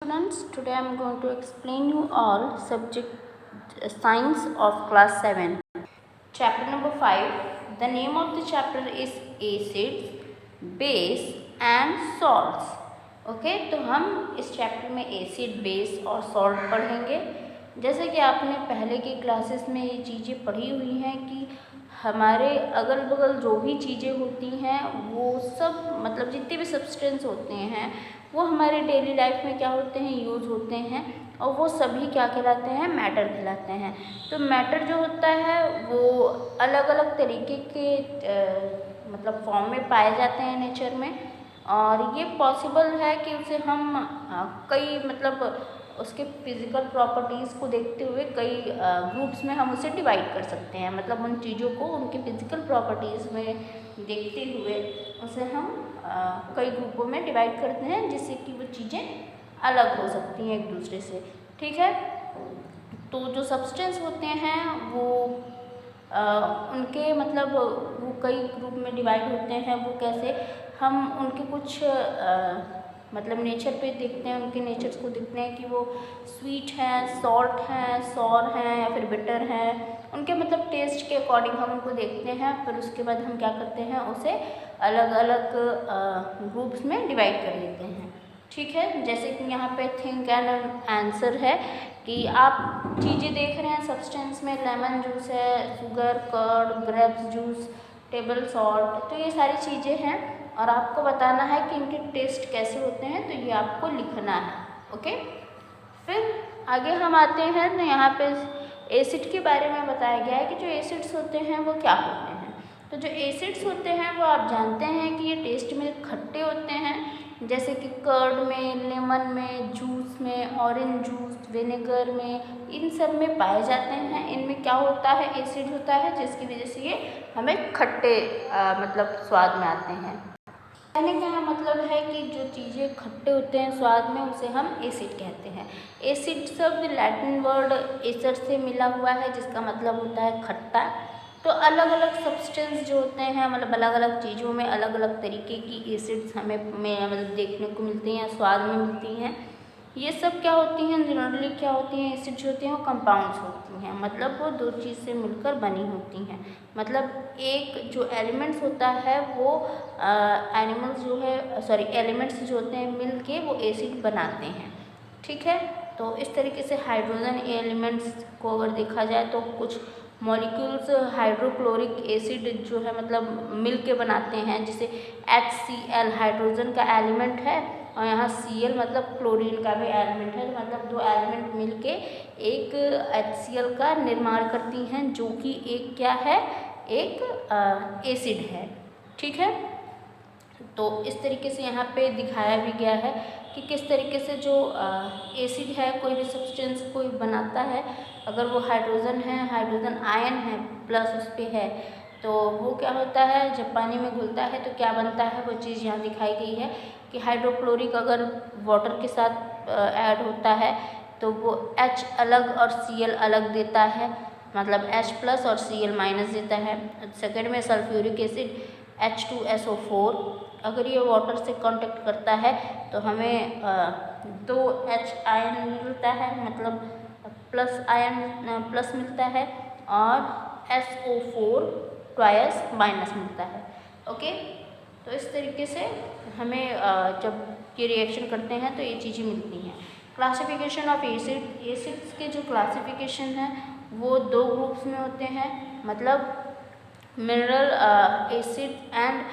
Students, today I am going to explain you all subject science of class 7. Chapter number 5. The name of the chapter is acids, base and salts. Okay तो हम इस chapter में acid, base और salt पढ़ेंगे। जैसे कि आपने पहले की क्लासेस में ये चीज़ें पढ़ी हुई हैं कि हमारे अगल बगल जो भी चीज़ें होती हैं वो सब मतलब जितने भी सब्सटेंस होते हैं वो हमारे डेली लाइफ में क्या होते हैं, यूज़ होते हैं और वो सभी क्या कहलाते हैं, मैटर कहलाते हैं। तो मैटर जो होता है वो अलग अलग तरीके के मतलब फॉर्म में पाए जाते हैं नेचर में, और ये पॉसिबल है कि उसे हम कई मतलब उसके फिज़िकल प्रॉपर्टीज़ को देखते हुए कई ग्रुप्स में हम उसे डिवाइड कर सकते हैं। मतलब उन चीज़ों को उनके फिज़िकल प्रॉपर्टीज़ में देखते हुए उसे हम कई ग्रुपों में डिवाइड करते हैं, जिससे कि वो चीज़ें अलग हो सकती हैं एक दूसरे से। ठीक है, तो जो सब्सटेंस होते हैं वो उनके मतलब वो कई ग्रुप में डिवाइड होते हैं। वो कैसे, हम उनके कुछ मतलब नेचर पे देखते हैं, उनके नेचर्स को देखते हैं कि वो स्वीट हैं, सॉल्ट हैं, सॉर हैं या फिर बिटर हैं। उनके मतलब टेस्ट के अकॉर्डिंग हम उनको देखते हैं, फिर उसके बाद हम क्या करते हैं, उसे अलग अलग ग्रुप्स में डिवाइड कर देते हैं। ठीक है, जैसे कि यहाँ पे थिंक एंड आंसर है कि आप चीज़ें देख रहे हैं सब्सटेंस में, लेमन जूस है, sugar, curd, grapes juice, table salt, तो ये सारी चीज़ें हैं और आपको बताना है कि इनके टेस्ट कैसे होते हैं, तो ये आपको लिखना है। ओके, फिर आगे हम आते हैं तो यहाँ पे एसिड के बारे में बताया गया है कि जो एसिड्स होते हैं वो क्या होते हैं। तो जो एसिड्स होते हैं वो आप जानते हैं कि ये टेस्ट में खट्टे होते हैं, जैसे कि कर्ड में, लेमन में, जूस में, ऑरेंज जूस, विनेगर में, इन सब में पाए जाते हैं। इनमें क्या होता है, एसिड होता है, जिसकी वजह से ये हमें खट्टे मतलब स्वाद में आते हैं। कहने का मतलब है कि जो चीज़ें खट्टे होते हैं स्वाद में, उसे हम एसिड कहते हैं। एसिड शब्द लैटिन वर्ड एसर से मिला हुआ है, जिसका मतलब होता है खट्टा। तो अलग अलग सब्सटेंस जो होते हैं, मतलब अलग अलग चीज़ों में अलग अलग तरीके की एसिड्स हमें मतलब देखने को मिलती हैं, स्वाद में मिलती हैं। ये सब क्या होती हैं, जनरली क्या होती हैं, एसिड जो होती हैं वो कंपाउंड्स होती हैं, मतलब वो दो चीज़ से मिलकर बनी होती हैं। मतलब एक जो एलिमेंट्स होता है वो एनिमल्स जो है सॉरी एलिमेंट्स जो होते हैं मिल के वो एसिड बनाते हैं। ठीक है, तो इस तरीके से हाइड्रोजन एलिमेंट्स को अगर देखा जाए तो कुछ मॉलिक्यूल्स हाइड्रोक्लोरिक एसिड जो है मतलब मिल के बनाते हैं, जिसे HCl हाइड्रोजन का एलिमेंट है और यहाँ Cl मतलब क्लोरीन का भी एलिमेंट है। मतलब दो एलिमेंट मिलके एक HCl का निर्माण करती हैं, जो कि एक क्या है, एक एसिड है। ठीक है, तो इस तरीके से यहाँ पे दिखाया भी गया है कि किस तरीके से जो एसिड है, कोई भी सब्सटेंस कोई बनाता है, अगर वो हाइड्रोजन है, हाइड्रोजन आयन है प्लस उस पर है, तो वो क्या होता है, जब पानी में घुलता है तो क्या बनता है, वो चीज़ यहाँ दिखाई गई है कि हाइड्रोक्लोरिक अगर वाटर के साथ ऐड होता है तो वो H अलग और Cl अलग देता है, मतलब H प्लस और Cl माइनस देता है। सेकेंड में सल्फ्यूरिक एसिड H2SO4, अगर ये वाटर से कांटेक्ट करता है तो हमें 2 H आयन मिलता है, मतलब प्लस आयन प्लस मिलता है, और SO4 ट्वाइस माइनस मिलता है। ओके, तो इस तरीके से हमें जब ये रिएक्शन करते हैं तो ये चीज़ें मिलती हैं। क्लासिफिकेशन ऑफ एसिड, एसिड्स के जो क्लासिफिकेशन है वो दो ग्रुप्स में होते हैं, मतलब mineral acid and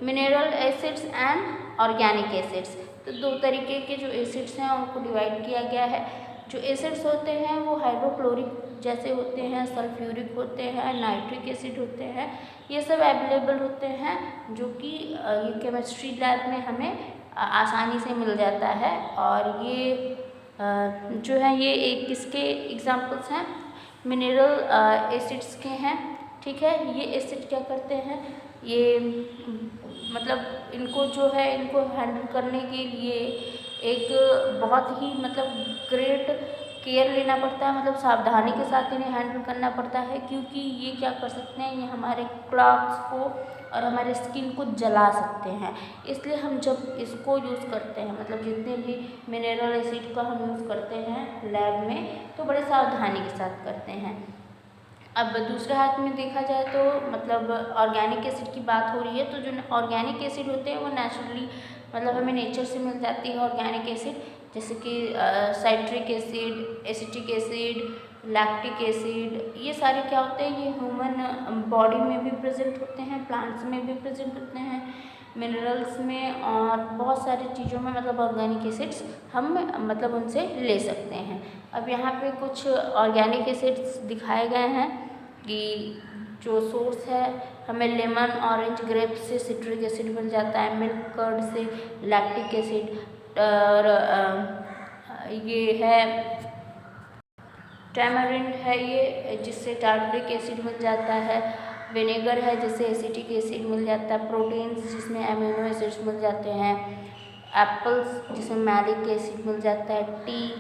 mineral acids and organic acids. तो दो तरीके के जो एसिड्स हैं उनको डिवाइड किया गया है। जो एसिड्स होते हैं वो हाइड्रोक्लोरिक जैसे होते हैं, सल्फ्यूरिक होते हैं, नाइट्रिक एसिड होते हैं, ये सब अवेलेबल होते हैं, जो कि ये केमिस्ट्री लैब में हमें आसानी से मिल जाता है। और ये जो है ये एक किसके एग्जाम्पल्स हैं, मिनरल एसिड्स के हैं। ठीक है, ये एसिड क्या करते हैं, ये मतलब इनको जो है इनको हैंडल करने के लिए एक बहुत ही मतलब ग्रेट केयर लेना पड़ता है, मतलब सावधानी के साथ इन्हें हैंडल करना पड़ता है, क्योंकि ये क्या कर सकते हैं, ये हमारे क्लॉथ्स को और हमारे स्किन को जला सकते हैं। इसलिए हम जब इसको यूज़ करते हैं, मतलब जितने भी मिनरल एसिड का हम यूज़ करते हैं लैब में, तो बड़े सावधानी के साथ करते हैं। अब दूसरे हाथ में देखा जाए तो मतलब ऑर्गेनिक एसिड की बात हो रही है, तो जो ऑर्गेनिक एसिड होते हैं वो नेचुरली मतलब हमें नेचर से मिल जाती है ऑर्गेनिक एसिड, जैसे कि citric acid, acetic acid, lactic acid, ये सारे क्या होते हैं, ये ह्यूमन बॉडी में भी प्रेजेंट होते हैं, प्लांट्स में भी प्रेजेंट होते हैं, मिनरल्स में और बहुत सारी चीज़ों में, मतलब ऑर्गेनिक एसिड्स हम मतलब उनसे ले सकते हैं। अब यहाँ पे कुछ ऑर्गेनिक एसिड्स दिखाए गए हैं कि जो सोर्स है, हमें लेमन, ऑरेंज, ग्रेप से सिट्रिक एसिड मिल जाता है, मिल्क कर्ड से लैक्टिक एसिड, और ये है टैमरिंड है ये, जिससे टार्टरिक एसिड मिल जाता है, विनेगर है जिससे एसिटिक एसिड मिल जाता है, प्रोटीन्स जिसमें अमीनो एसिड्स मिल जाते हैं, एप्पल्स जिसमें मैलिक एसिड मिल जाता है, टी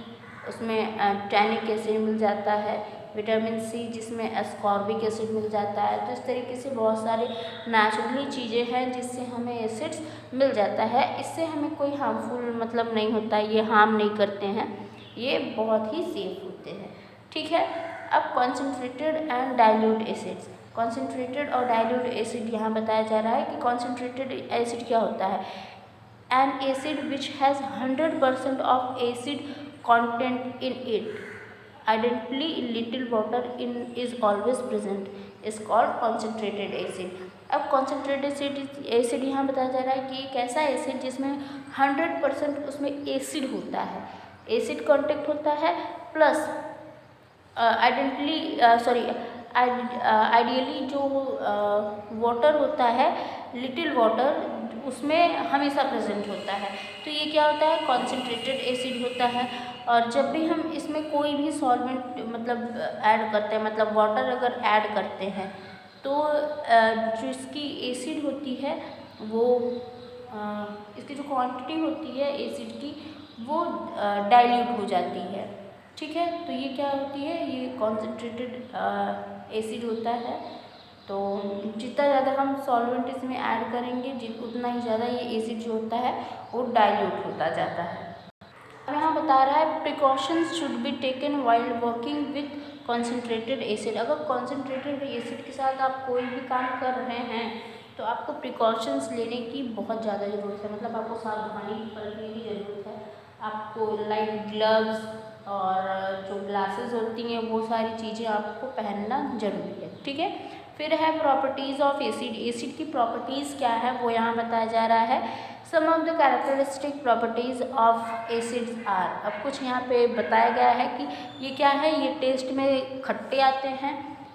उसमें टैनिक एसिड मिल जाता है, विटामिन सी जिसमें एस्कॉर्बिक एसिड मिल जाता है। तो इस तरीके से बहुत सारे नेचुरली चीज़ें हैं जिससे हमें एसिड्स मिल जाता है। इससे हमें कोई हार्मफुल मतलब नहीं होता, ये हार्म नहीं करते हैं, ये बहुत ही सेफ होते हैं। ठीक है, अब concentrated and dilute acids. Concentrated और डाइल्यूट एसिड यहाँ बताया जा रहा है कि कॉन्सेंट्रेटेड एसिड क्या होता है, N acid which has 100% of acid content in it, identically little water in is always present, is called concentrated acid। अब concentrated एसिड यहाँ बताया जा रहा है कि एक ऐसा एसिड जिसमें 100% उसमें एसिड होता है, एसिड कॉन्टेक्ट होता है, प्लस आइडियली जो वाटर होता है, लिटिल वाटर उसमें हमेशा प्रेजेंट होता है। तो ये क्या होता है, कॉन्सेंट्रेटेड एसिड होता है। और जब भी हम इसमें कोई भी सॉल्वेंट मतलब ऐड करते हैं, मतलब वाटर अगर ऐड करते हैं, तो जो इसकी एसिड होती है वो इसकी जो क्वांटिटी होती है एसिड की वो डाइल्यूट हो जाती है। ठीक है, तो ये क्या होती है, ये कॉन्सेंट्रेटेड एसिड होता है। तो जितना ज़्यादा हम सॉल्वेंट इसमें ऐड करेंगे उतना ही ज़्यादा ये एसिड जो होता है वो डाइल्यूट होता जाता है। अब यहाँ बता रहा है precautions should be taken while working with concentrated acid. अगर कॉन्सेंट्रेटेड एसिड के साथ आप कोई भी काम कर रहे हैं तो आपको प्रिकॉशंस लेने की बहुत ज़्यादा ज़रूरत है, मतलब आपको सावधानी बरतने की ज़रूरत है। आपको लाइक ग्लव्स और जो ग्लासेस होती हैं वो सारी चीज़ें आपको पहनना जरूरी है। ठीक है, फिर है प्रॉपर्टीज़ ऑफ एसिड। एसिड की प्रॉपर्टीज़ क्या है वो यहाँ बताया जा रहा है। Some of the characteristic properties of acids are. अब कुछ यहाँ पे बताया गया है कि ये क्या है, ये टेस्ट में खट्टे आते हैं,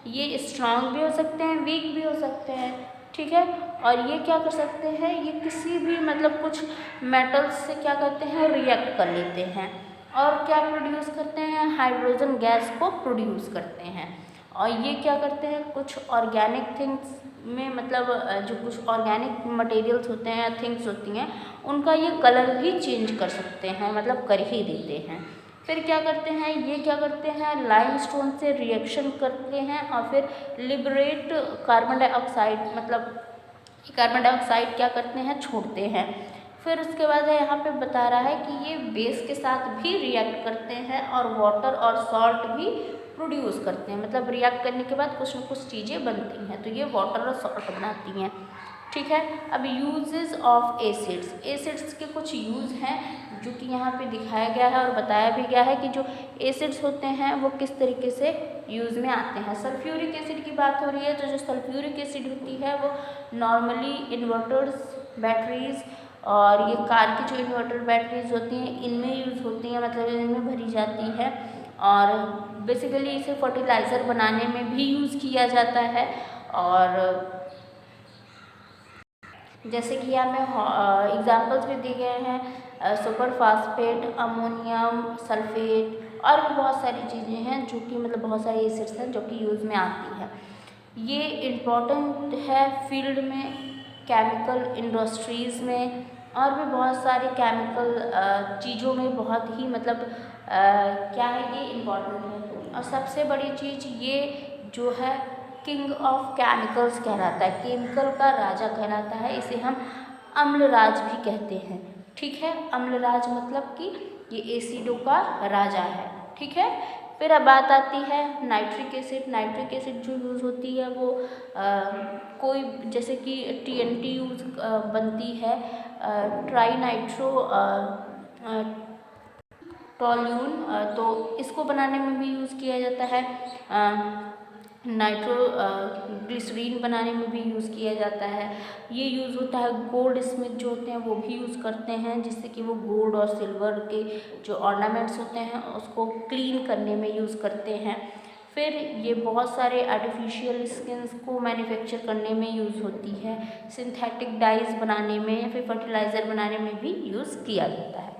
ये स्ट्रांग भी हो सकते हैं, वीक भी हो सकते हैं। ठीक है, और ये क्या कर सकते हैं, ये किसी भी मतलब कुछ मेटल्स से क्या करते हैं, रिएक्ट कर लेते हैं और क्या प्रोड्यूस करते हैं, हाइड्रोजन गैस को प्रोड्यूस करते हैं। और ये क्या करते हैं, कुछ ऑर्गेनिक थिंग्स में मतलब जो कुछ ऑर्गेनिक मटेरियल्स होते हैं या थिंग्स होती हैं उनका ये कलर भी चेंज कर सकते हैं, मतलब कर ही देते हैं। फिर क्या करते हैं, ये क्या करते हैं, लाइमस्टोन से रिएक्शन करते हैं और फिर लिबरेट कार्बन डाइऑक्साइड, मतलब कार्बन डाइऑक्साइड क्या करते हैं, छोड़ते हैं। फिर उसके बाद यहाँ पे बता रहा है कि ये बेस के साथ भी रिएक्ट करते हैं और वाटर और सॉल्ट भी प्रोड्यूस करते हैं, मतलब रिएक्ट करने के बाद कुछ न कुछ चीज़ें बनती हैं, तो ये वाटर और सॉल्ट बनाती हैं। ठीक है, अब यूजेस ऑफ एसिड्स। एसिड्स के कुछ यूज़ हैं जो कि यहाँ पे दिखाया गया है और बताया भी गया है कि जो एसिड्स होते हैं वो किस तरीके से यूज़ में आते हैं। सल्फ्यूरिक एसिड की बात हो रही है, तो जो सल्फ्यूरिक एसिड होती है वो नॉर्मली इन्वर्टर्स, बैटरीज और ये कार की जो इन्वर्टर बैटरीज होती हैं इनमें यूज़ होती हैं, मतलब इनमें भरी जाती है। और बेसिकली इसे फर्टिलाइज़र बनाने में भी यूज़ किया जाता है। और जैसे कि यहाँ में एग्जाम्पल्स भी दिए गए हैं, सुपर फास्फेट, अमोनियम सल्फेट और भी बहुत सारी चीज़ें हैं जो कि मतलब बहुत सारी एसिड्स हैं जो कि यूज़ में आती है। ये इम्पॉर्टेंट है फील्ड में, केमिकल इंडस्ट्रीज़ में और भी बहुत सारे केमिकल चीज़ों में बहुत ही मतलब क्या है, ये इम्पॉर्टेंट है। और सबसे बड़ी चीज़ ये जो है किंग ऑफ केमिकल्स कहलाता है, केमिकल का राजा कहलाता है। इसे हम अम्लराज भी कहते हैं। ठीक है, अम्लराज मतलब कि ये एसिडों का राजा है। ठीक है, फिर अब बात आती है नाइट्रिक एसिड। नाइट्रिक एसिड जो यूज़ होती है वो कोई जैसे कि TNT यूज़ बनती है, ट्राई नाइट्रो टॉल्यून, तो इसको बनाने में भी यूज़ किया जाता है। नाइट्रो ग्लिसरीन बनाने में भी यूज़ किया जाता है। ये यूज़ होता है, गोल्ड स्मिथ जो होते हैं वो भी यूज़ करते हैं, जिससे कि वो गोल्ड और सिल्वर के जो ऑर्नामेंट्स होते हैं उसको क्लीन करने में यूज़ करते हैं। फिर ये बहुत सारे आर्टिफिशियल स्किन्स को मैन्युफैक्चर करने में यूज़ होती है, सिंथेटिक डाइज बनाने में या फिर फर्टिलाइज़र बनाने में भी यूज़ किया जाता है।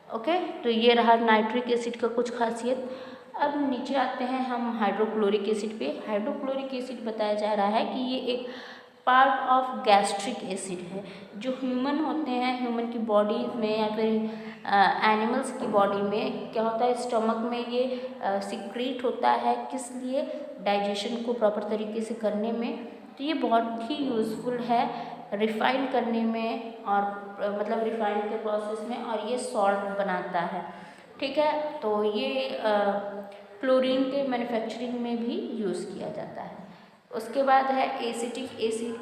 ओके, तो ये रहा नाइट्रिक एसिड का कुछ खासियत। अब नीचे आते हैं हम हाइड्रोक्लोरिक एसिड पे। हाइड्रोक्लोरिक एसिड बताया जा रहा है कि ये एक पार्ट ऑफ गैस्ट्रिक एसिड है। जो ह्यूमन होते हैं, ह्यूमन की बॉडी में या फिर एनिमल्स की बॉडी में क्या होता है, स्टमक में ये सिक्रीट होता है। किस लिए? डाइजेशन को प्रॉपर तरीके से करने में। तो ये बहुत ही यूज़फुल है रिफ़ाइन करने में और मतलब रिफ़ाइन के प्रोसेस में, और ये सॉल्ट बनाता है। ठीक है, तो ये क्लोरीन के मैन्युफैक्चरिंग में भी यूज़ किया जाता है। उसके बाद है एसिटिक एसिड।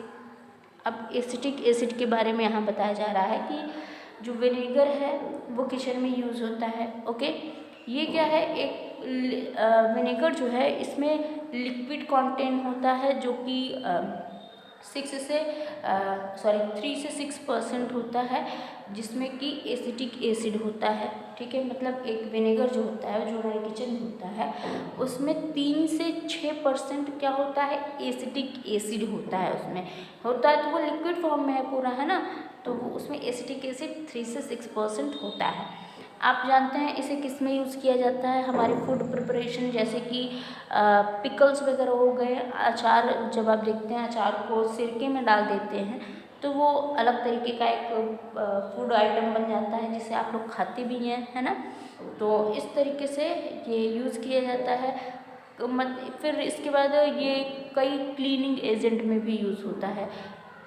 अब एसिटिक एसिड के बारे में यहाँ बताया जा रहा है कि जो विनेगर है वो किचन में यूज़ होता है। ओके, ये क्या है, एक विनेगर जो है इसमें लिक्विड कंटेंट होता है जो कि 3 से 6% होता है, जिसमें कि एसिटिक एसिड होता है। ठीक है, मतलब एक विनेगर जो होता है जो हमारे किचन में होता है उसमें 3 से 6% क्या होता है, एसिटिक एसिड होता है। उसमें होता है तो वो लिक्विड फॉर्म में है पूरा, है ना, तो वो उसमें एसिटिक एसिड 3 से 6% होता है। आप जानते हैं इसे किस में यूज़ किया जाता है, हमारे फूड प्रिपरेशन जैसे कि पिकल्स वगैरह हो गए, अचार। जब आप देखते हैं अचार को सिरके में डाल देते हैं तो वो अलग तरीके का एक फूड आइटम बन जाता है जिसे आप लोग खाते भी हैं, है ना। तो इस तरीके से ये यूज़ किया जाता है। फिर इसके बाद ये कई क्लीनिंग एजेंट में भी यूज़ होता है।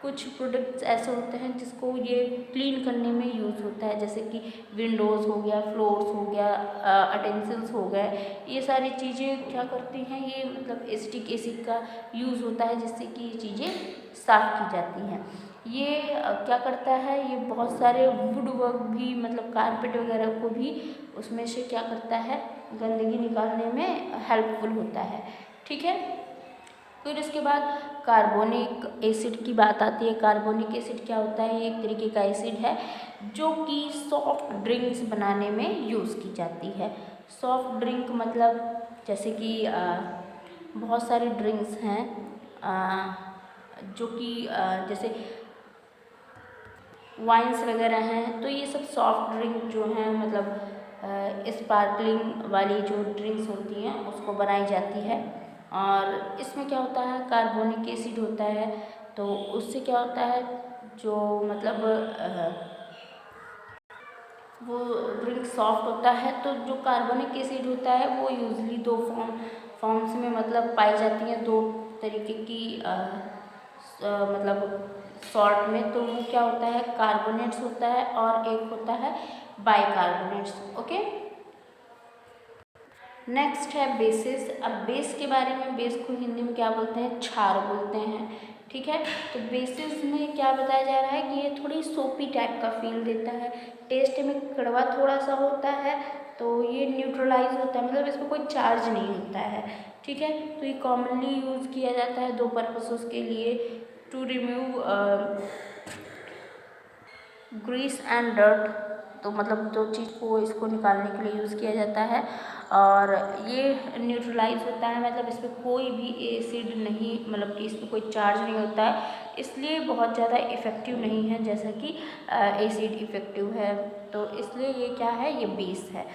कुछ प्रोडक्ट्स ऐसे होते हैं जिसको ये क्लीन करने में यूज़ होता है, जैसे कि विंडोज़ हो गया, फ्लोर्स हो गया, अटेंसिल्स हो गए। ये सारी चीज़ें क्या करती हैं, ये मतलब एसिटिक एसिड का यूज़ होता है जिससे कि ये चीज़ें साफ़ की जाती हैं। ये क्या करता है, ये बहुत सारे वुड वर्क भी मतलब कारपेट वगैरह को भी उसमें से क्या करता है, गंदगी निकालने में हेल्पफुल होता है। ठीक है, फिर इसके बाद कार्बोनिक एसिड की बात आती है। कार्बोनिक एसिड क्या होता है, ये एक तरीके का एसिड है जो कि सॉफ्ट ड्रिंक्स बनाने में यूज़ की जाती है। सॉफ्ट ड्रिंक मतलब जैसे कि बहुत सारे ड्रिंक्स हैं जो कि जैसे वाइन्स वगैरह हैं, तो ये सब सॉफ्ट ड्रिंक जो हैं मतलब स्पार्कलिंग वाली जो ड्रिंक्स होती हैं उसको बनाई जाती है। और इसमें क्या होता है, कार्बोनिक एसिड होता है, तो उससे क्या होता है, जो मतलब वो ड्रिंक सॉफ्ट होता है। तो जो कार्बोनिक एसिड होता है वो यूजली दो फॉर्म्स में मतलब पाई जाती हैं, दो तरीके की मतलब सॉल्ट में। तो वो क्या होता है, कार्बोनेट्स होता है और एक होता है बाइकार्बोनेट्स। ओके, नेक्स्ट है बेसिस। अब बेस के बारे में, बेस को हिंदी में क्या बोलते हैं, क्षार बोलते हैं। ठीक है, तो बेसिस में क्या बताया जा रहा है कि ये थोड़ी सोपी टाइप का फील देता है, टेस्ट में कड़वा थोड़ा सा होता है, तो ये न्यूट्रलाइज होता है, मतलब इसमें कोई चार्ज नहीं होता है। ठीक है, तो ये कॉमनली यूज़ किया जाता है दो पर्पसेस के लिए, to remove grease and dirt, तो मतलब दो चीज़ को इसको निकालने के लिए यूज़ किया जाता है। और ये न्यूट्रलाइज होता है, मतलब इसमें कोई भी एसिड नहीं, मतलब कि इसमें कोई चार्ज नहीं होता है, इसलिए बहुत ज़्यादा इफ़ेक्टिव नहीं है जैसा कि एसिड इफ़ेक्टिव है। तो इसलिए ये क्या है, ये बेस है।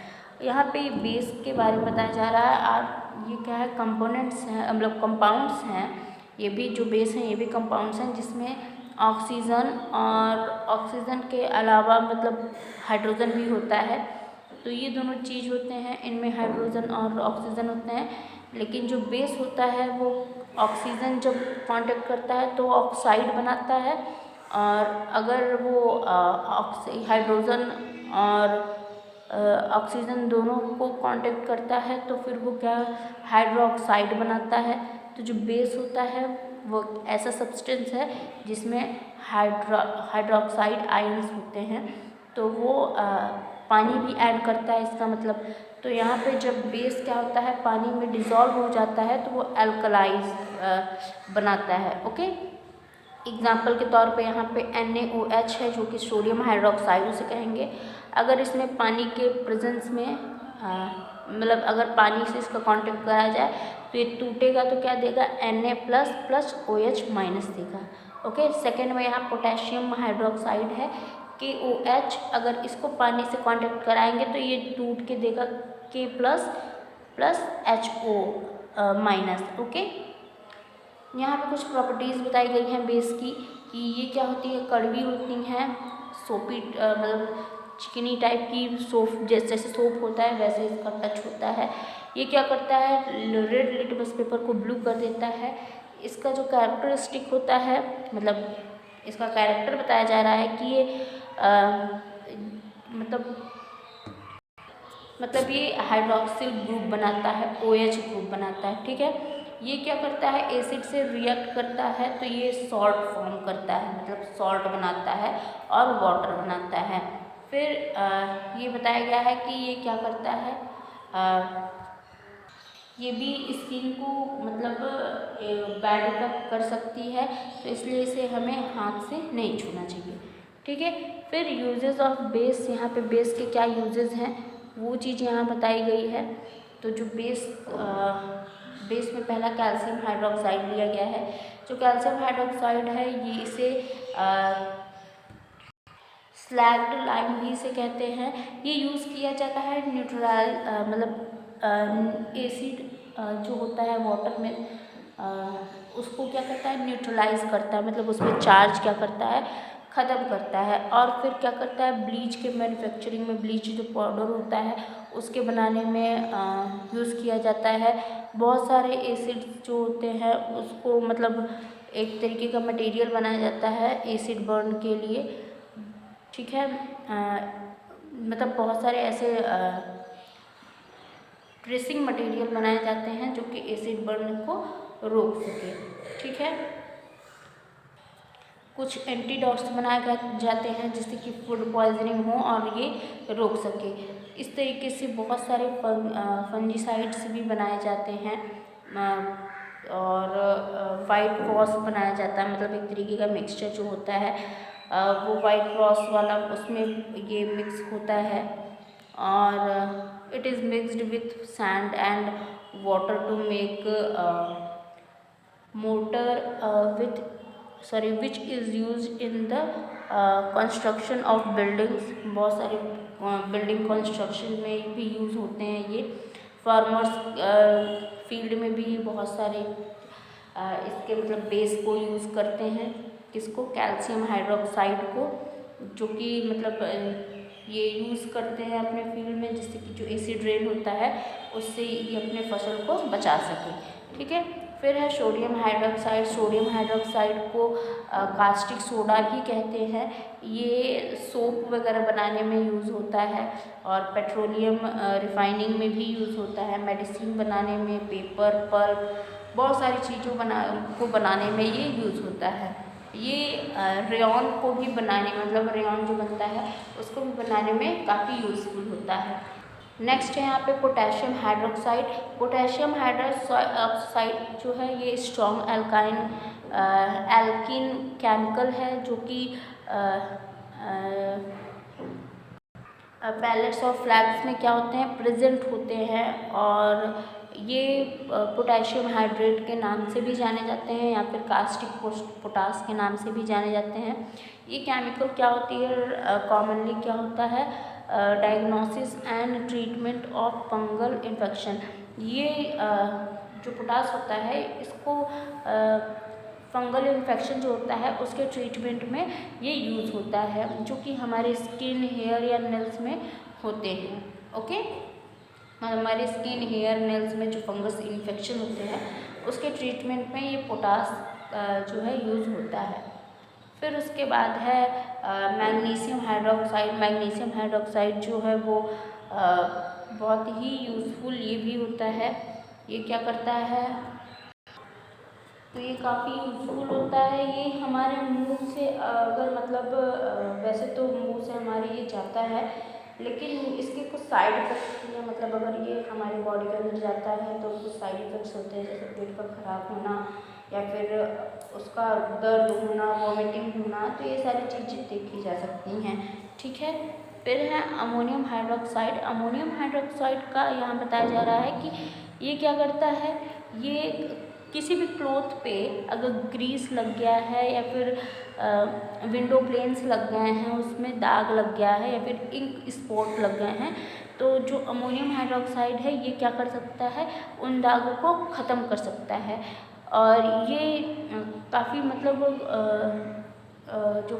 यहाँ पे बेस के बारे में बताया जा रहा है। और ये क्या है, कंपोनेंट्स हैं, मतलब कंपाउंड्स हैं। ये भी जो बेस हैं ये भी कंपाउंड्स हैं जिसमें ऑक्सीजन और ऑक्सीजन के अलावा मतलब हाइड्रोजन भी होता है। तो ये दोनों चीज़ होते हैं, इनमें हाइड्रोजन और ऑक्सीजन होते हैं। लेकिन जो बेस होता है वो ऑक्सीजन जब कांटेक्ट करता है तो ऑक्साइड बनाता है, और अगर वो हाइड्रोजन और ऑक्सीजन दोनों को कांटेक्ट करता है तो फिर वो क्या हाइड्रोक्साइड बनाता है। तो जो बेस होता है वो ऐसा सब्सटेंस है जिसमें हाइड्रोक्साइड आयंस होते हैं, तो वो पानी भी ऐड करता है इसका मतलब। तो यहाँ पे जब बेस क्या होता है पानी में डिज़ोल्व हो जाता है तो वो अल्कलाइज बनाता है। ओके, एग्जाम्पल के तौर पे यहाँ पे NaOH है जो कि सोडियम हाइड्रोक्साइड उसे कहेंगे। अगर इसमें पानी के प्रेजेंस में मतलब अगर पानी से इसका कांटेक्ट कराया जाए तो ये टूटेगा तो क्या देगा Na++OH- देगा। ओके, सेकेंड में यहाँ पोटेशियम हाइड्रोक्साइड है KOH, अगर इसको पानी से कांटेक्ट कराएंगे तो ये टूट के देगा K++HO-। ओके, यहाँ पे कुछ प्रॉपर्टीज़ बताई गई हैं बेस की कि ये क्या होती है, कड़वी होती हैं, सोपी मतलब चिकनी टाइप की सोप, जैसे सोप होता है वैसे इसका टच होता है। ये क्या करता है, रेड लिटमस पेपर को ब्लू कर देता है। इसका जो कैरेक्टरिस्टिक होता है मतलब इसका कैरेक्टर बताया जा रहा है कि ये मतलब ये हाइड्रोक्सिल ग्रुप बनाता है, OH ग्रुप बनाता है। ठीक है, ये क्या करता है, एसिड से रिएक्ट करता है तो ये सॉल्ट फॉर्म करता है, मतलब सॉल्ट बनाता है और वाटर बनाता है। फिर ये बताया गया है कि ये क्या करता है, ये भी स्किन को मतलब बैड कर सकती है, तो इसलिए इसे हमें हाथ से नहीं छूना चाहिए। ठीक है, फिर यूजेस ऑफ बेस, यहाँ पे बेस के क्या यूजेस हैं वो चीज़ यहाँ बताई गई है। तो जो बेस में पहला कैल्शियम हाइड्रोक्साइड लिया गया है। जो कैल्शियम हाइड्रोक्साइड है ये इसे स्लैग्ड लाइम भी इसे कहते हैं। ये यूज़ किया जाता है न्यूट्रल मतलब एसिड जो होता है वाटर में उसको क्या करता है, न्यूट्रलाइज करता है, मतलब उसमें चार्ज क्या करता है, ख़त्म करता है। और फिर क्या करता है, ब्लीच के मैन्युफैक्चरिंग में, ब्लीच जो पाउडर होता है उसके बनाने में यूज़ किया जाता है। बहुत सारे एसिड जो होते हैं उसको मतलब एक तरीके का मटेरियल बनाया जाता है एसिड बर्न के लिए। ठीक है, मतलब बहुत सारे ऐसे ट्रेसिंग मटेरियल बनाए जाते हैं जो कि एसिड बर्न को रोक सके। ठीक है, कुछ एंटीडोट्स बनाए जाते हैं जिससे कि फूड पॉइजनिंग हो और ये रोक सके। इस तरीके से बहुत सारे फंजीसाइड्स भी बनाए जाते हैं। और वाइट क्रॉस बनाया जाता है, मतलब एक तरीके का मिक्सचर जो होता है वो वाइट क्रॉस वाला उसमें ये मिक्स होता है। और it is mixed with sand and water to make mortar which is use in the construction of buildings. बहुत सारे बिल्डिंग कंस्ट्रक्शन में भी यूज़ होते हैं ये। फार्मर्स फील्ड में भी बहुत सारे इसके मतलब बेस को यूज़ करते हैं, किसको, कैल्शियम हाइड्रोक्साइड को, जो कि मतलब ये यूज़ करते हैं अपने फील्ड में जिससे कि जो एसिड रेन होता है उससे ये अपने फसल को बचा सके। ठीक है, फिर है सोडियम हाइड्रोक्साइड। सोडियम हाइड्रोक्साइड को कास्टिक सोडा भी कहते हैं। ये सोप वगैरह बनाने में यूज़ होता है और पेट्रोलियम रिफाइनिंग में भी यूज़ होता है, मेडिसिन बनाने में, पेपर, पल्प, बहुत सारी चीज़ों को बनाने में ये यूज़ होता है। ये रेयॉन को भी बनाने मतलब रेयॉन जो बनता है उसको भी बनाने में काफ़ी यूज़फुल होता है। नेक्स्ट है यहाँ पे पोटेशियम हाइड्रोक्साइड। पोटेशियम हाइड्रोक्साइड जो है ये स्ट्रॉन्ग एल्कीन केमिकल है जो कि पैलेट्स और फ्लैग्स में क्या होते हैं, प्रेजेंट होते हैं। और ये पोटेशियम हाइड्रेट के नाम से भी जाने जाते हैं या फिर कास्टिक पोटास के नाम से भी जाने जाते हैं। ये केमिकल क्या होती है, कॉमनली क्या होता है, diagnosis and treatment of fungal infection. ये जो पोटास होता है इसको फंगल इन्फेक्शन जो होता है उसके ट्रीटमेंट में ये यूज़ होता है, जो कि हमारे स्किन, हेयर या नेल्स में होते हैं। ओके, हमारे स्किन, हेयर, नेल्स में जो फंगस इन्फेक्शन होते हैं उसके ट्रीटमेंट में ये पोटास जो है यूज़ होता है। फिर उसके बाद है मैग्नीशियम हाइड्रोक्साइड। मैग्नीशियम हाइड्रोक्साइड जो है वो बहुत ही यूज़फुल ये भी होता है। ये क्या करता है, तो ये काफ़ी यूज़फुल होता है। ये हमारे मुंह से अगर मतलब वैसे तो मुंह से हमारे ये जाता है, लेकिन इसके कुछ साइड इफ़ेक्ट्स हैं। मतलब अगर ये हमारे बॉडी के अंदर जाता है तो कुछ साइड इफ़ेक्ट्स होते हैं, जैसे पेट का खराब होना या फिर उसका दर्द होना, वॉमिटिंग होना, तो ये सारी चीज़ें देखी जा सकती हैं। ठीक है, फिर है अमोनियम हाइड्रोक्साइड। अमोनियम हाइड्रोक्साइड का यहाँ बताया जा रहा है कि ये क्या करता है, ये किसी भी क्लॉथ पे अगर ग्रीस लग गया है या फिर विंडो प्लेन्स लग गए हैं, उसमें दाग लग गया है या फिर इंक स्पॉट लग गए हैं, तो जो अमोनियम हाइड्रोक्साइड है ये क्या कर सकता है, उन दागों को ख़त्म कर सकता है। और ये काफ़ी मतलब जो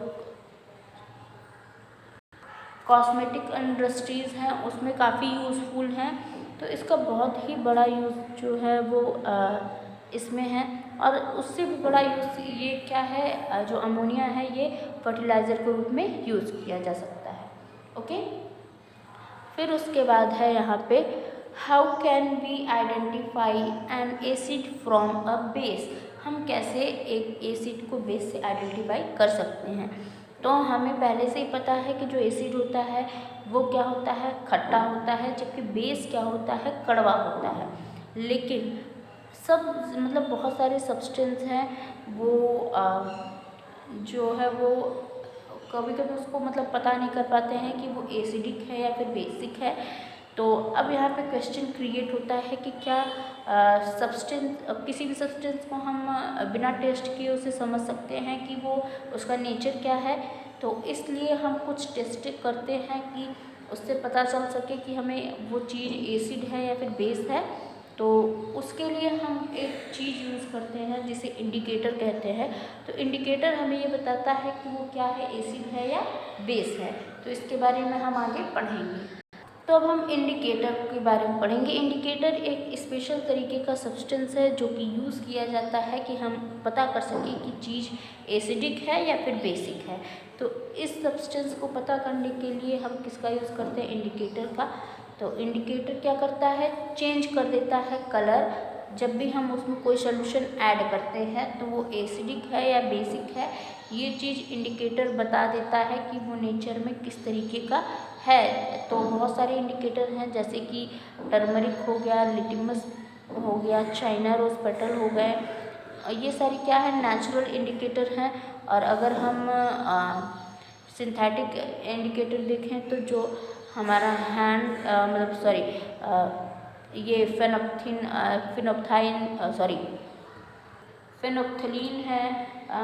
कॉस्मेटिक इंडस्ट्रीज़ हैं उसमें काफ़ी यूज़फुल हैं। तो इसका बहुत ही बड़ा यूज़ जो है वो इसमें है। और उससे भी बड़ा यूज़ ये क्या है, जो अमोनिया है ये फर्टिलाइज़र के रूप में यूज़ किया जा सकता है। ओके, फिर उसके बाद है यहाँ पे how can we identify an acid from a base. हम कैसे एक एसिड को बेस से आइडेंटिफाई कर सकते हैं। तो हमें पहले से ही पता है कि जो एसिड होता है वो क्या होता है, खट्टा होता है, जबकि बेस क्या होता है, कड़वा होता है। लेकिन सब मतलब बहुत सारे सब्सटेंस हैं वो जो है वो कभी कभी उसको मतलब पता नहीं कर पाते हैं कि वो एसिडिक है या फिर बेसिक है। तो अब यहाँ पे क्वेश्चन क्रिएट होता है कि क्या सब्सटेंस, किसी भी सब्सटेंस को हम बिना टेस्ट किए उसे समझ सकते हैं कि वो उसका नेचर क्या है। तो इसलिए हम कुछ टेस्ट करते हैं कि उससे पता चल सके कि हमें वो चीज़ एसिड है या फिर बेस है। तो उसके लिए हम एक चीज़ यूज़ करते हैं जिसे इंडिकेटर कहते हैं। तो इंडिकेटर हमें ये बताता है कि वो क्या है, एसिड है या बेस है। तो इसके बारे में हम आगे पढ़ेंगे। तो अब हम इंडिकेटर के बारे में पढ़ेंगे। इंडिकेटर एक स्पेशल तरीके का सब्सटेंस है जो कि यूज़ किया जाता है कि हम पता कर सकें कि चीज़ एसिडिक है या फिर बेसिक है। तो इस सब्सटेंस को पता करने के लिए हम किसका यूज़ करते हैं, इंडिकेटर का। तो इंडिकेटर क्या करता है, चेंज कर देता है कलर। जब भी हम उसमें कोई सोल्यूशन ऐड करते हैं तो वो एसिडिक है या बेसिक है, ये चीज़ इंडिकेटर बता देता है कि वो नेचर में किस तरीके का है। तो बहुत सारे इंडिकेटर हैं, जैसे कि टर्मरिक हो गया, लिटिमस हो गया, चाइना रोज पेटल हो गए। ये सारी क्या है, नेचुरल इंडिकेटर हैं। और अगर हम सिंथेटिक इंडिकेटर देखें तो जो हमारा हैंड मतलब सॉरी ये फेनोप्थलीन है,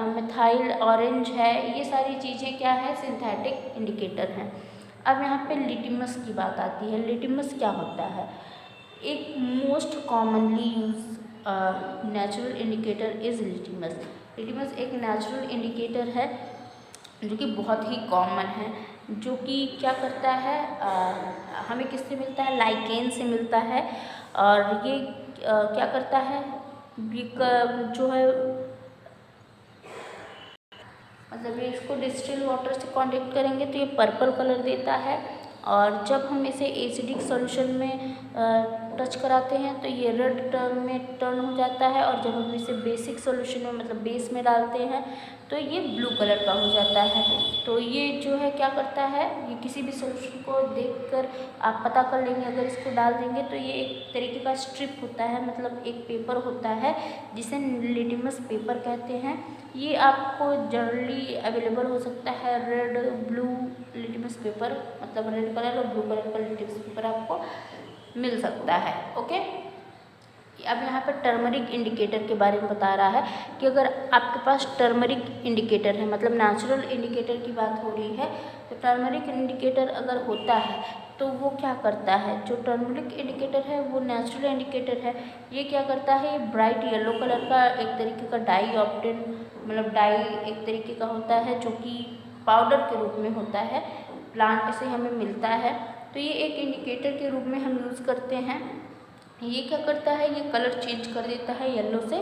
मिथाइल ऑरेंज है, ये सारी चीज़ें क्या है, सिंथेटिक इंडिकेटर हैं। अब यहाँ पे लिटिमस की बात आती है। लिटिमस क्या होता है, एक most commonly use natural indicator is litmus. Litmus एक नेचुरल इंडिकेटर है जो कि बहुत ही कॉमन है, जो कि क्या करता है, हमें किससे मिलता है, लाइकेन से मिलता है। और ये क्या करता है, जो है मतलब ये इसको डिस्टिल वाटर से कांटेक्ट करेंगे तो ये पर्पल कलर देता है। और जब हम इसे एसिडिक सॉल्यूशन में टच कराते हैं तो ये रेड टर्न में टर्न हो जाता है। और जब हम इसे बेसिक सॉल्यूशन में मतलब बेस में डालते हैं तो ये ब्लू कलर का हो जाता है। तो ये जो है क्या करता है, ये किसी भी सॉल्यूशन को देखकर आप पता कर लेंगे। अगर इसको डाल देंगे तो ये एक तरीके का स्ट्रिप होता है, मतलब एक पेपर होता है जिसे लिटिमस पेपर कहते हैं। ये आपको जनरली अवेलेबल हो सकता है, रेड ब्लू लिटिमस पेपर, मतलब रेड कलर और ब्लू कलर का लिटिमस पेपर आपको मिल सकता है। ओके, अब यहाँ पर टर्मरिक इंडिकेटर के बारे में बता रहा है कि अगर आपके पास टर्मरिक इंडिकेटर है, मतलब नेचुरल इंडिकेटर की बात हो रही है, तो टर्मरिक इंडिकेटर अगर होता है तो वो क्या करता है, जो टर्मरिक इंडिकेटर है वो नेचुरल इंडिकेटर है, ये क्या करता है, ये ब्राइट येलो कलर का एक तरीके का डाई ऑप्टेन, मतलब डाई एक तरीके का होता है जो कि पाउडर के रूप में होता है, प्लांट से हमें मिलता है, तो ये एक इंडिकेटर के रूप में हम यूज़ करते हैं। ये क्या करता है, ये कलर चेंज कर देता है येलो से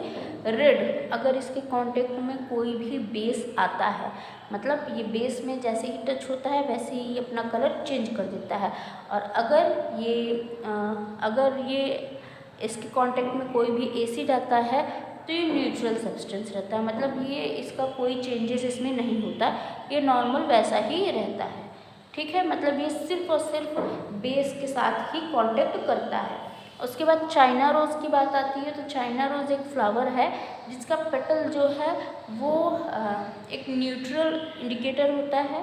रेड, अगर इसके कांटेक्ट में कोई भी बेस आता है, मतलब ये बेस में जैसे ही टच होता है वैसे ही अपना कलर चेंज कर देता है। और अगर ये इसके कांटेक्ट में कोई भी एसिड आता है तो ये न्यूट्रल सब्सटेंस रहता है, मतलब ये इसका कोई चेंजेस इसमें नहीं होता, ये नॉर्मल वैसा ही रहता है। ठीक है, मतलब ये सिर्फ और सिर्फ बेस के साथ ही कांटेक्ट करता है। उसके बाद चाइना रोज़ की बात आती है, तो चाइना रोज़ एक फ्लावर है जिसका पेटल जो है वो एक न्यूट्रल इंडिकेटर होता है,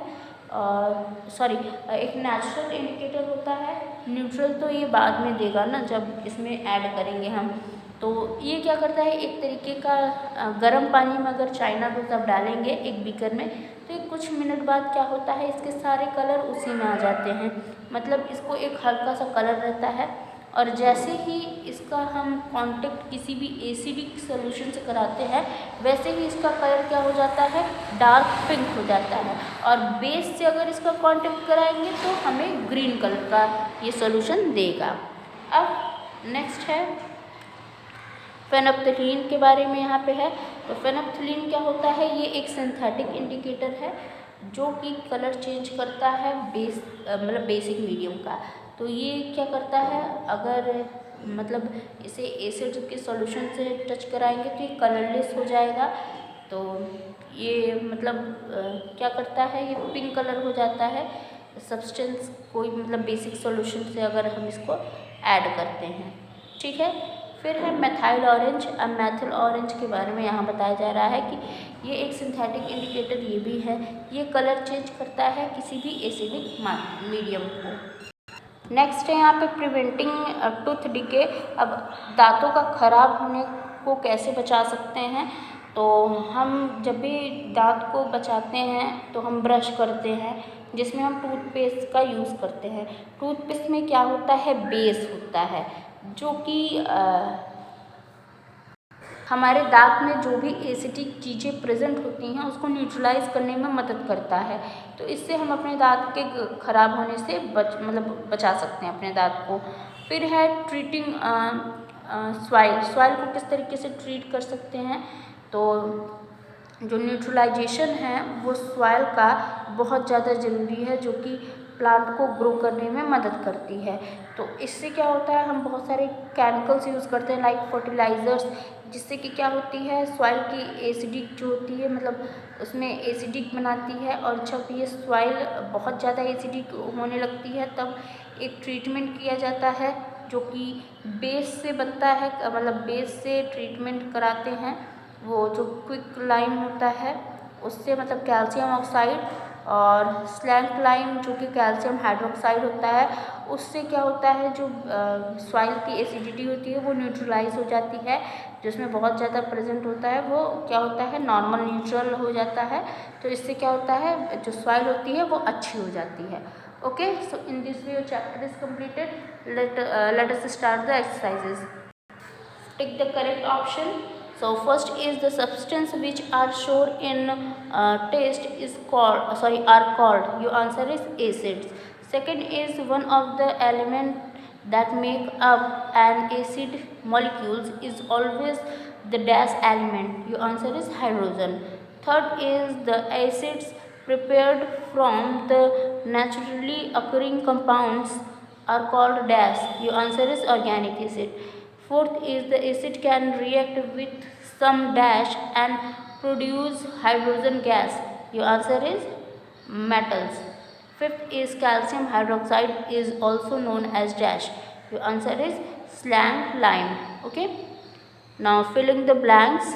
सॉरी एक नेचुरल इंडिकेटर होता है, न्यूट्रल तो ये बाद में देगा ना जब इसमें ऐड करेंगे हम। तो ये क्या करता है, एक तरीके का गर्म पानी में अगर चाइना रोज़ आप डालेंगे एक बीकर में, तो कुछ मिनट बाद क्या होता है, इसके सारे कलर उसी में आ जाते हैं, मतलब इसको एक हल्का सा कलर रहता है। और जैसे ही इसका हम कांटेक्ट किसी भी एसिडिक सोल्यूशन से कराते हैं वैसे ही इसका कलर क्या हो जाता है, डार्क पिंक हो जाता है, और बेस से अगर इसका कांटेक्ट कराएंगे तो हमें ग्रीन कलर का ये सोल्यूशन देगा। अब नेक्स्ट है फेनोप्थलीन के बारे में यहाँ पे है। तो फेनोप्थलीन क्या होता है, ये एक सिंथेटिक इंडिकेटर है जो कि कलर चेंज करता है बेस, मतलब बेसिक मीडियम का। तो ये क्या करता है, अगर मतलब इसे एसिड के सॉल्यूशन से टच कराएंगे तो ये कलरलेस हो जाएगा, तो ये मतलब क्या करता है, ये पिंक कलर हो जाता है सब्सटेंस कोई मतलब बेसिक सॉल्यूशन से अगर हम इसको ऐड करते हैं। ठीक है, फिर है मेथाइल ऑरेंज। अब मेथिल ऑरेंज के बारे में यहाँ बताया जा रहा है कि ये एक सिंथेटिक इंडिकेटर ये भी है, ये कलर चेंज करता है किसी भी एसिडिक मीडियम को। नेक्स्ट है यहाँ पे प्रिवेंटिंग टूथ डिके। अब दांतों का खराब होने को कैसे बचा सकते हैं, तो हम जब भी दांत को बचाते हैं तो हम ब्रश करते हैं जिसमें हम टूथपेस्ट का यूज़ करते हैं। टूथपेस्ट में क्या होता है, बेस होता है जो कि हमारे दांत में जो भी एसिडिक चीज़ें प्रेजेंट होती हैं उसको न्यूट्रलाइज करने में मदद करता है, तो इससे हम अपने दांत के खराब होने से बचा सकते हैं अपने दांत को। फिर है ट्रीटिंग सॉइल को किस तरीके से ट्रीट कर सकते हैं, तो जो न्यूट्रलाइजेशन है वो सॉइल का बहुत ज़्यादा ज़रूरी है जो कि प्लांट को ग्रो करने में मदद करती है। तो इससे क्या होता है, हम बहुत सारे केमिकल्स यूज़ करते हैं लाइक फर्टिलाइज़र्स, जिससे कि क्या होती है, सॉइल की एसिडिक जो होती है मतलब उसमें एसिडिक बनाती है, और जब ये सॉइल बहुत ज़्यादा एसिडिक होने लगती है तब एक ट्रीटमेंट किया जाता है जो कि बेस से बनता है, मतलब बेस से ट्रीटमेंट कराते हैं। वो जो क्विक लाइम होता है उससे, मतलब कैल्शियम ऑक्साइड, और स्लैंट लाइम जो कि कैल्शियम हाइड्रोक्साइड होता है, उससे क्या होता है, जो सॉइल की एसिडिटी होती है वो न्यूट्रलाइज हो जाती है, जिसमें बहुत ज़्यादा प्रेजेंट होता है वो क्या होता है, नॉर्मल न्यूट्रल हो जाता है। तो इससे क्या होता है, जो सॉइल होती है वो अच्छी हो जाती है। Okay, so in this way your chapter is completed. Let us start the exercises. Tick the correct option. So first is the substance which are shown in taste is called are called. Your answer is acids. Second is one of the element that make up an acid molecules is always the dash element. Your answer is hydrogen. Third is the acids prepared from the naturally occurring compounds are called dash. Your answer is organic acid. Fourth is the acid can react with some dash and produce hydrogen gas. Your answer is metals. Fifth is calcium hydroxide is also known as dash. Your answer is slag lime. Okay. Now filling the blanks.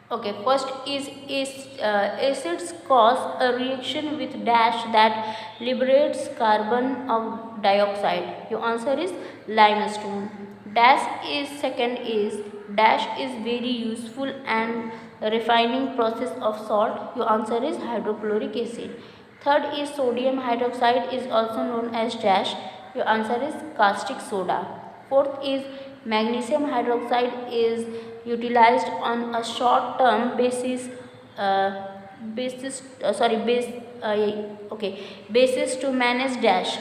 Okay, first acids cause a reaction with dash that liberates carbon dioxide. Your answer is limestone. Dash is very useful and refining process of salt. Your answer is hydrochloric acid. Third is sodium hydroxide is also known as dash. Your answer is caustic soda. Fourth is magnesium hydroxide is utilized on a short term basis basis to manage dash.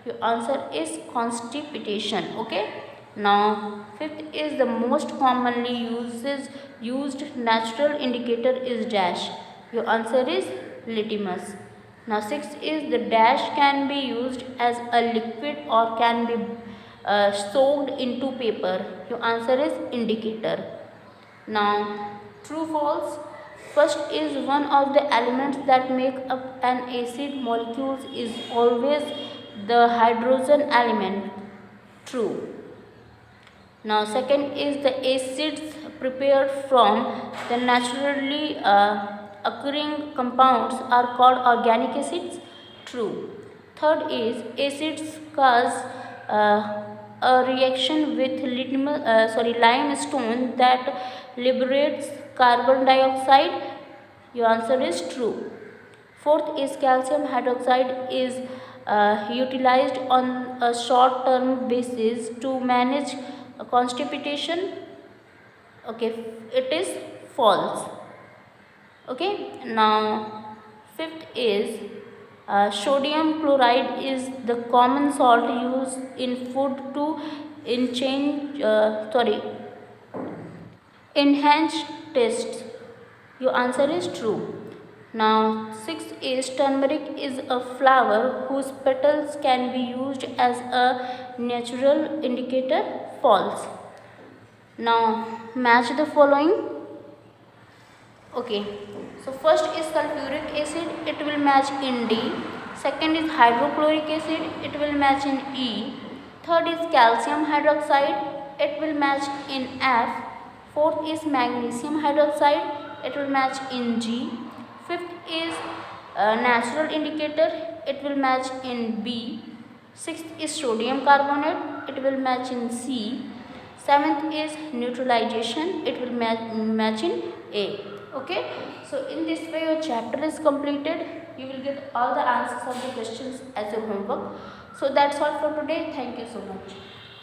Your answer is constipation. Okay, now fifth is the most commonly used natural indicator is dash. Your answer is litmus. Now sixth is the dash can be used as a liquid or can be soaked into paper. Your answer is indicator. Now true false. First is one of the elements that make up an acid molecules is always the hydrogen element. True. Now second is the acids prepared from the naturally occurring compounds are called organic acids. True. Third is acids cause a reaction with limestone that liberates carbon dioxide. Your answer is true. Fourth is calcium hydroxide is utilized on a short term basis to manage constipation. Okay, it is false. Okay, now fifth is sodium chloride is the common salt used in food to enhance taste. Your answer is true. Now, sixth is turmeric is a flower whose petals can be used as a natural indicator. False. Now, match the following. Okay, so first is sulfuric acid, it will match in D. Second is hydrochloric acid, it will match in E. Third is calcium hydroxide, it will match in F. Fourth is magnesium hydroxide, it will match in G. Fifth is natural indicator, it will match in B. Sixth is sodium carbonate, it will match in C. Seventh is neutralization, it will match in A. Okay, so in this way your chapter is completed. You will get all the answers of the questions as your homework. So that's all for today. Thank you so much.